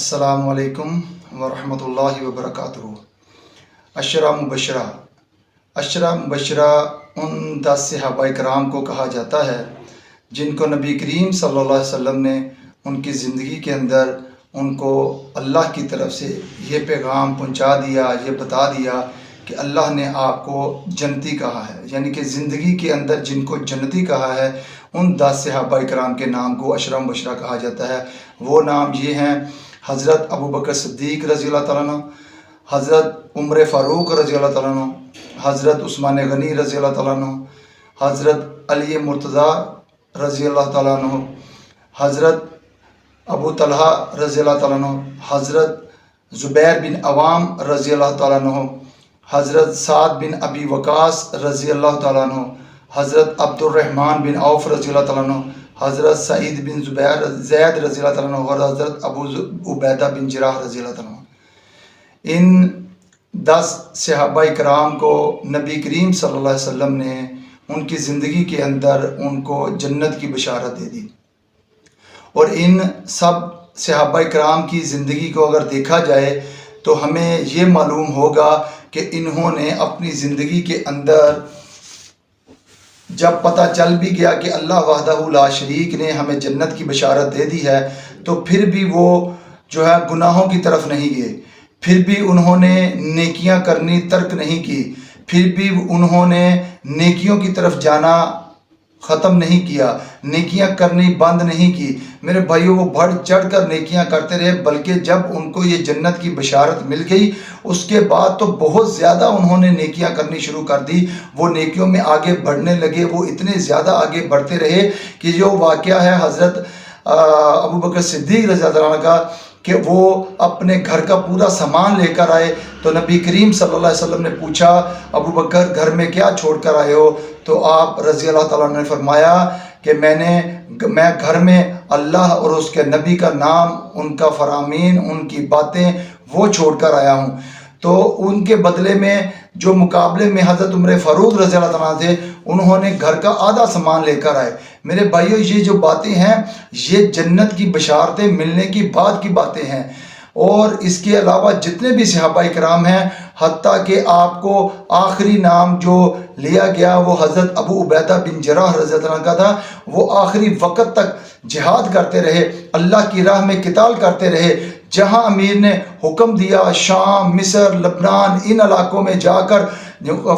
السلام علیکم ورحمۃ اللہ وبرکاتہ۔ عشرہ مبشرہ۔ عشرہ مبشرہ ان 10 صحابہ کرام کو کہا جاتا ہے جن کو نبی کریم صلی اللہ علیہ وسلم نے ان کی زندگی کے اندر ان کو اللہ کی طرف سے یہ پیغام پہنچا دیا، یہ بتا دیا کہ اللہ نے آپ کو جنتی کہا ہے، یعنی کہ زندگی کے اندر جن کو جنتی کہا ہے ان 10 صحابہ کرام کے نام کو عشرہ مبشرہ کہا جاتا ہے۔ وہ نام یہ ہیں: حضرت ابوبکر صدیق رضی اللہ تعالیٰ عنہ، حضرت عمر فاروق رضی اللہ تعالیٰ عنہ، حضرت عثمان غنی رضی اللہ تعالیٰ عنہ، حضرت علی مرتضیٰ رضی اللہ تعالیٰ عنہ، حضرت ابو طلحہ رضی اللہ تعالیٰ عنہ، حضرت زبیر بن عوام رضی اللہ تعالیٰ عنہ، حضرت سعد بن ابی وقاص رضی اللہ تعالیٰ عنہ، حضرت عبد الرحمن بن عوف رضی اللہ تعالیٰ عنہ، حضرت سعید بن زید رضی اللہ تعالیٰ عنہ اور حضرت ابو عبیدہ بن جراح رضی اللہ تعالیٰ عنہ۔ ان 10 صحابہ کرام کو نبی کریم صلی اللہ علیہ وسلم نے ان کی زندگی کے اندر ان کو جنت کی بشارت دے دی، اور ان سب صحابہ کرام کی زندگی کو اگر دیکھا جائے تو ہمیں یہ معلوم ہوگا کہ انہوں نے اپنی زندگی کے اندر جب پتہ چل بھی گیا کہ اللہ وحدہ لا شریک نے ہمیں جنت کی بشارت دے دی ہے تو پھر بھی وہ گناہوں کی طرف نہیں گئے، پھر بھی انہوں نے نیکیاں کرنی ترک نہیں کی، پھر بھی انہوں نے نیکیوں کی طرف جانا ختم نہیں کیا، نیکیاں کرنی بند نہیں کی۔ میرے بھائیوں، وہ بڑھ چڑھ کر نیکیاں کرتے رہے، بلکہ جب ان کو یہ جنت کی بشارت مل گئی اس کے بعد تو بہت زیادہ انہوں نے نیکیاں کرنی شروع کر دی، وہ نیکیوں میں آگے بڑھنے لگے، وہ اتنے زیادہ آگے بڑھتے رہے کہ جو واقعہ ہے حضرت ابوبکر صدیق رضی اللہ عنہ کا کہ وہ اپنے گھر کا پورا سامان لے کر آئے تو نبی کریم صلی اللہ علیہ وسلم نے پوچھا، ابوبکر گھر میں کیا چھوڑ کر آئے ہو؟ تو آپ رضی اللہ تعالیٰ نے فرمایا کہ میں گھر میں اللہ اور اس کے نبی کا نام، ان کا فرامین، ان کی باتیں وہ چھوڑ کر آیا ہوں۔ تو ان کے بدلے میں جو مقابلے میں حضرت عمر فاروق رضی اللہ تعالیٰ تھے، انہوں نے گھر کا آدھا سامان لے کر آئے۔ میرے بھائیوں، یہ جو باتیں ہیں یہ جنت کی بشارتیں ملنے کی بعد کی باتیں ہیں، اور اس کے علاوہ جتنے بھی صحابہ کرام ہیں، حتیٰ کہ آپ کو آخری نام جو لیا گیا وہ حضرت ابو عبیدہ بن جراح رضی اللہ عنہ کا تھا، وہ آخری وقت تک جہاد کرتے رہے، اللہ کی راہ میں قتال کرتے رہے۔ جہاں امیر نے حکم دیا شام، مصر، لبنان، ان علاقوں میں جا کر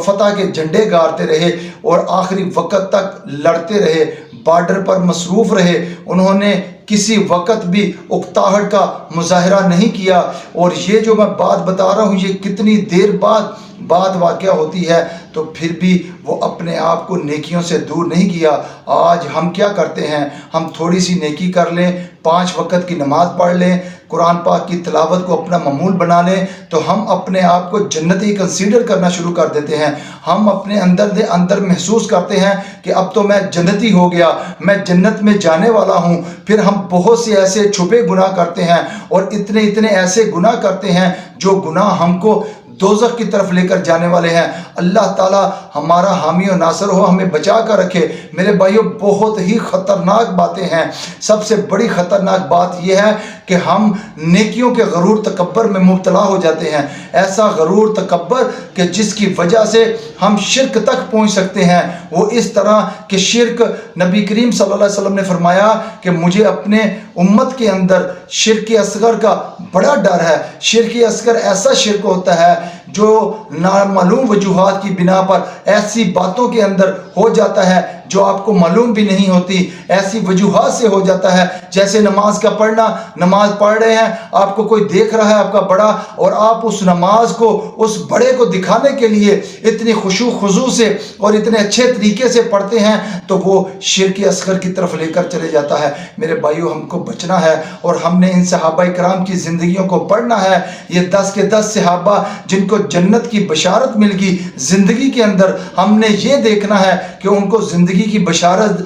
فتح کے جھنڈے گاڑتے رہے اور آخری وقت تک لڑتے رہے، بارڈر پر مصروف رہے۔ انہوں نے کسی وقت بھی اکتاہٹ کا مظاہرہ نہیں کیا، اور یہ جو میں بات بتا رہا ہوں یہ کتنی دیر بعد بات واقعہ ہوتی ہے، تو پھر بھی وہ اپنے آپ کو نیکیوں سے دور نہیں کیا۔ آج ہم کیا کرتے ہیں؟ ہم تھوڑی سی نیکی کر لیں، 5 وقت کی نماز پڑھ لیں، قرآن پاک کی تلاوت کو اپنا معمول بنا لیں تو ہم اپنے آپ کو جنتی کنسیڈر کرنا شروع کر دیتے ہیں۔ ہم اپنے اندر محسوس کرتے ہیں کہ اب تو میں جنتی ہو گیا، میں جنت میں جانے والا ہوں۔ پھر ہم بہت سے ایسے چھپے گناہ کرتے ہیں، اور اتنے ایسے گناہ کرتے ہیں جو گناہ ہم کو دوزخ کی طرف لے کر جانے والے ہیں۔ اللہ تعالیٰ ہمارا حامی و ناصر ہو، ہمیں بچا کر رکھے۔ میرے بھائیوں، بہت ہی خطرناک باتیں ہیں۔ سب سے بڑی خطرناک بات یہ ہے کہ ہم نیکیوں کے غرور تکبر میں مبتلا ہو جاتے ہیں، ایسا غرور تکبر کہ جس کی وجہ سے ہم شرک تک پہنچ سکتے ہیں۔ وہ اس طرح کہ شرک، نبی کریم صلی اللہ علیہ وسلم نے فرمایا کہ مجھے اپنے امت کے اندر شرک اصغر کا بڑا ڈر ہے۔ شرک اصغر ایسا شرک ہوتا ہے جو نامعلوم وجوہات کی بنا پر ایسی باتوں کے اندر ہو جاتا ہے جو آپ کو معلوم بھی نہیں ہوتی، ایسی وجوہات سے ہو جاتا ہے، جیسے نماز کا پڑھنا۔ نماز پڑھ رہے ہیں، آپ کو کوئی دیکھ رہا ہے آپ کا بڑا، اور آپ اس نماز کو اس بڑے کو دکھانے کے لیے اتنی خشوع خضوع سے اور اتنے اچھے طریقے سے پڑھتے ہیں تو وہ شرک اصغر کی طرف لے کر چلے جاتا ہے۔ میرے بھائیوں، ہم کو بچنا ہے، اور ہم نے ان صحابہ کرام کی زندگیوں کو پڑھنا ہے۔ یہ 10 کے 10 صحابہ جن کو جنت کی بشارت مل گئی زندگی کے اندر، ہم نے یہ دیکھنا ہے کہ ان کو زندگی کی بشارت،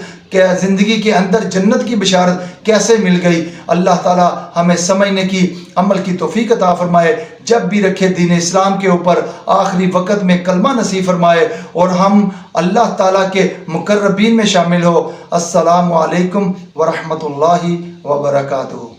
زندگی کے اندر جنت کی بشارت کیسے مل گئی۔ اللہ تعالی ہمیں سمجھنے کی، عمل کی توفیق عطا فرمائے۔ جب بھی رکھے دین اسلام کے اوپر، آخری وقت میں کلمہ نصیب فرمائے، اور ہم اللہ تعالیٰ کے مقربین میں شامل ہو۔ السلام علیکم ورحمۃ اللہ وبرکاتہ۔